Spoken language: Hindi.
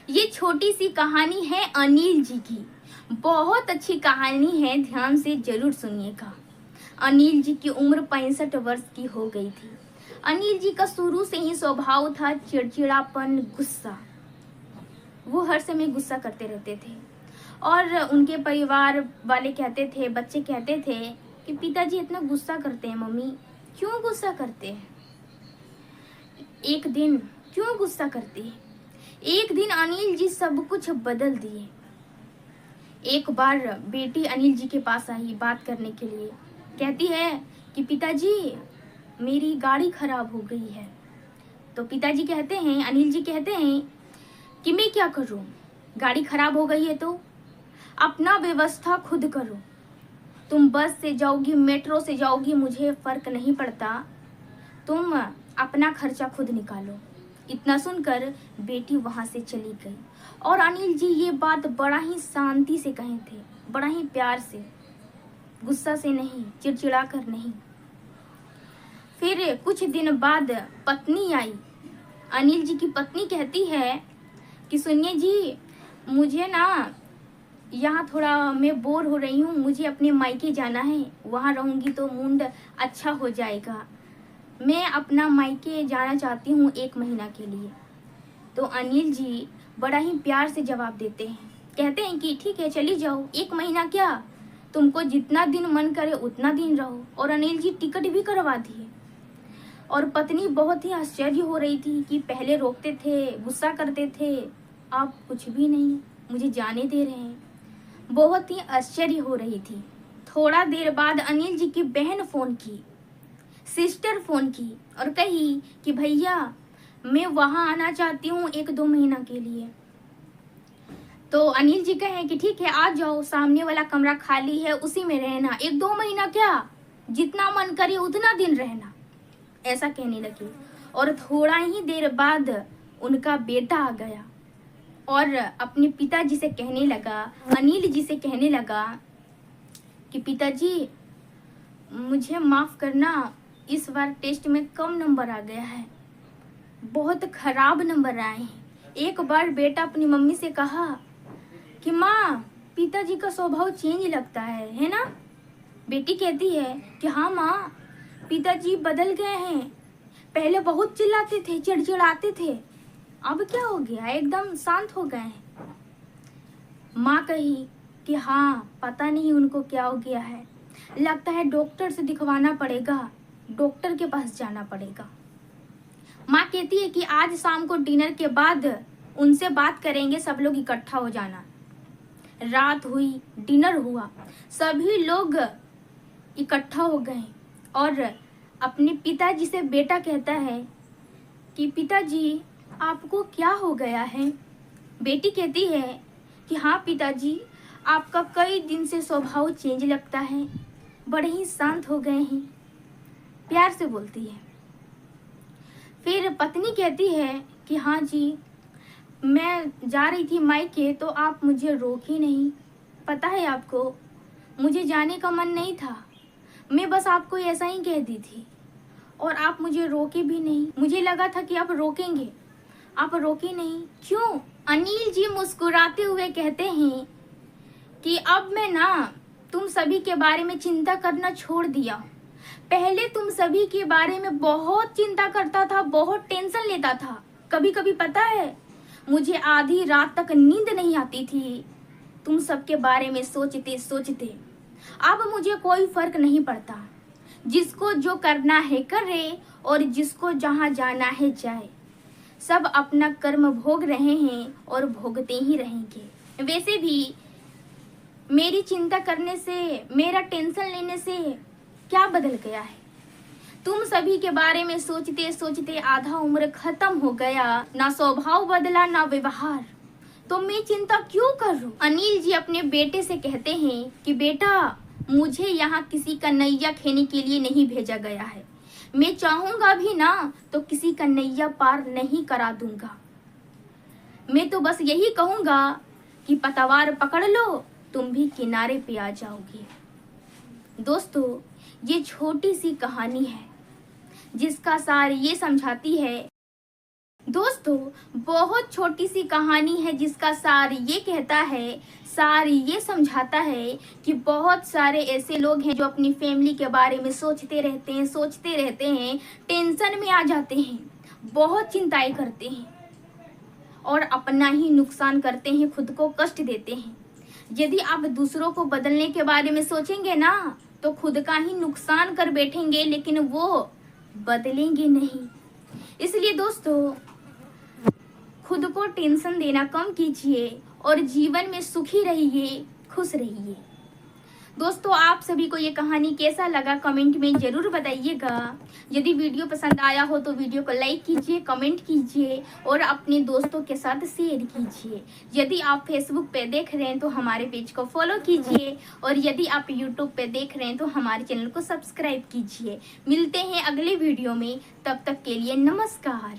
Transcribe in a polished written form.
ये छोटी सी कहानी है अनिल जी की। बहुत अच्छी कहानी है, ध्यान से जरूर सुनिएगा। अनिल जी की उम्र 65 वर्ष की हो गई थी। अनिल जी का शुरू से ही स्वभाव था चिड़चिड़ापन, गुस्सा। वो हर समय गुस्सा करते रहते थे और उनके परिवार वाले कहते थे, बच्चे कहते थे कि पिताजी इतना गुस्सा करते हैं, मम्मी क्यों गुस्सा करते हैं, एक दिन क्यों गुस्सा करते हैं। एक दिन अनिल जी सब कुछ बदल दिए। एक बार बेटी अनिल जी के पास आई बात करने के लिए। कहती है कि पिताजी मेरी गाड़ी खराब हो गई है। तो पिताजी कहते हैं, अनिल जी कहते हैं कि मैं क्या करूं, गाड़ी खराब हो गई है तो अपना व्यवस्था खुद करो। तुम बस से जाओगी, मेट्रो से जाओगी, मुझे फर्क नहीं पड़ता, तुम अपना खर्चा खुद निकालो। इतना सुनकर बेटी वहां से चली गई और अनिल जी ये बात बड़ा ही शांति से कहे थे, बड़ा ही प्यार से, गुस्सा से नहीं, चिड़चिड़ा कर नहीं। फिर कुछ दिन बाद पत्नी आई। अनिल जी की पत्नी कहती है कि सुनिए जी, मुझे ना यहाँ थोड़ा मैं बोर हो रही हूँ, मुझे अपने मायके जाना है, वहाँ रहूँगी तो मूड अच्छा हो जाएगा, मैं अपना मायके जाना चाहती हूँ 1 महीना के लिए। तो अनिल जी बड़ा ही प्यार से जवाब देते हैं, कहते हैं कि ठीक है चली जाओ, 1 महीना क्या, तुमको जितना दिन मन करे उतना दिन रहो। और अनिल जी टिकट भी करवा दिए। और पत्नी बहुत ही आश्चर्य हो रही थी कि पहले रोकते थे, गुस्सा करते थे, अब कुछ भी नहीं, मुझे जाने दे रहे हैं। बहुत ही आश्चर्य हो रही थी। थोड़ा देर बाद अनिल जी की बहन फोन की, सिस्टर फोन की और कही कि भैया मैं वहां आना चाहती हूँ 1-2 महीना के लिए। तो अनिल जी कहे कि ठीक है आ जाओ, सामने वाला कमरा खाली है, उसी में रहना, 1-2 महीना क्या, जितना मन करे उतना दिन रहना, ऐसा कहने लगे। और थोड़ा ही देर बाद उनका बेटा आ गया और अपने पिताजी से कहने लगा, अनिल जी से कहने लगा कि पिताजी मुझे माफ करना, इस बार टेस्ट में कम नंबर आ गया है, बहुत खराब नंबर आए हैं। एक बार बेटा अपनी मम्मी से कहा कि माँ पिताजी का स्वभाव चेंज लगता है ना। बेटी कहती है कि हाँ माँ, पिताजी बदल गए हैं, पहले बहुत चिल्लाते थे, चिड़चिड़ाते थे, अब क्या हो गया, एकदम शांत हो गए हैं। माँ कही कि हाँ पता नहीं उनको क्या हो गया है, लगता है डॉक्टर से दिखवाना पड़ेगा, डॉक्टर के पास जाना पड़ेगा। माँ कहती है कि आज शाम को डिनर के बाद उनसे बात करेंगे, सब लोग इकट्ठा हो जाना। रात हुई, डिनर हुआ, सभी लोग इकट्ठा हो गए और अपने पिताजी से बेटा कहता है कि पिताजी आपको क्या हो गया है। बेटी कहती है कि हाँ पिताजी, आपका कई दिन से स्वभाव चेंज लगता है, बड़े ही शांत हो गए हैं, प्यार से बोलती है। फिर पत्नी कहती है कि हाँ जी, मैं जा रही थी मायके तो आप मुझे रोकी नहीं, पता है आपको मुझे जाने का मन नहीं था, मैं बस आपको ऐसा ही कह दी थी और आप मुझे रोके भी नहीं, मुझे लगा था कि आप रोकेंगे, आप रोके नहीं, क्यों। अनिल जी मुस्कुराते हुए कहते हैं कि अब मैं ना तुम सभी के बारे में चिंता करना छोड़ दिया, पहले तुम सभी के बारे में बहुत चिंता करता था, बहुत टेंशन लेता था, कभी कभी पता है मुझे आधी रात तक नींद नहीं आती थी तुम सबके बारे में सोचते सोचते। अब मुझे कोई फर्क नहीं पड़ता, जिसको जो करना है करे और जिसको जहां जाना है जाए, सब अपना कर्म भोग रहे हैं और भोगते ही रहेंगे। वैसे भी मेरी चिंता करने से, मेरा टेंशन लेने से क्या बदल गया है, तुम सभी के बारे में सोचते सोचते आधा उम्र खत्म हो गया, ना स्वभाव बदला ना व्यवहार, तो मैं चिंता क्यों करूं। अनिल जी अपने बेटे से कहते हैं कि बेटा मुझे यहाँ किसी का नैया खेने के लिए नहीं भेजा गया है, मैं चाहूंगा भी ना तो किसी का नैया पार नहीं करा दूंगा, मैं तो बस यही कहूंगा कि पतवार पकड़ लो, तुम भी किनारे पे आ जाओगे। दोस्तों ये छोटी सी कहानी है जिसका सार ये समझाती है, दोस्तों, बहुत छोटी सी कहानी है जिसका सार ये कहता है, सार ये समझाता है कि बहुत सारे ऐसे लोग हैं जो अपनी फैमिली के बारे में सोचते रहते हैं, टेंशन में आ जाते हैं, बहुत चिंताएं करते हैं और अपना ही नुकसान करते हैं, खुद को कष्ट देते हैं। यदि आप दूसरों को बदलने के बारे में सोचेंगे ना तो खुद का ही नुकसान कर बैठेंगे, लेकिन वो बदलेंगे नहीं। इसलिए दोस्तों, खुद को टेंशन देना कम कीजिए और जीवन में सुखी रहिए, खुश रहिए। दोस्तों, आप सभी को ये कहानी कैसा लगा कमेंट में ज़रूर बताइएगा। यदि वीडियो पसंद आया हो तो वीडियो को लाइक कीजिए, कमेंट कीजिए और अपने दोस्तों के साथ शेयर कीजिए। यदि आप फेसबुक पे देख रहे हैं तो हमारे पेज को फॉलो कीजिए और यदि आप यूट्यूब पे देख रहे हैं तो हमारे चैनल को सब्सक्राइब कीजिए। मिलते हैं अगले वीडियो में, तब तक के लिए नमस्कार।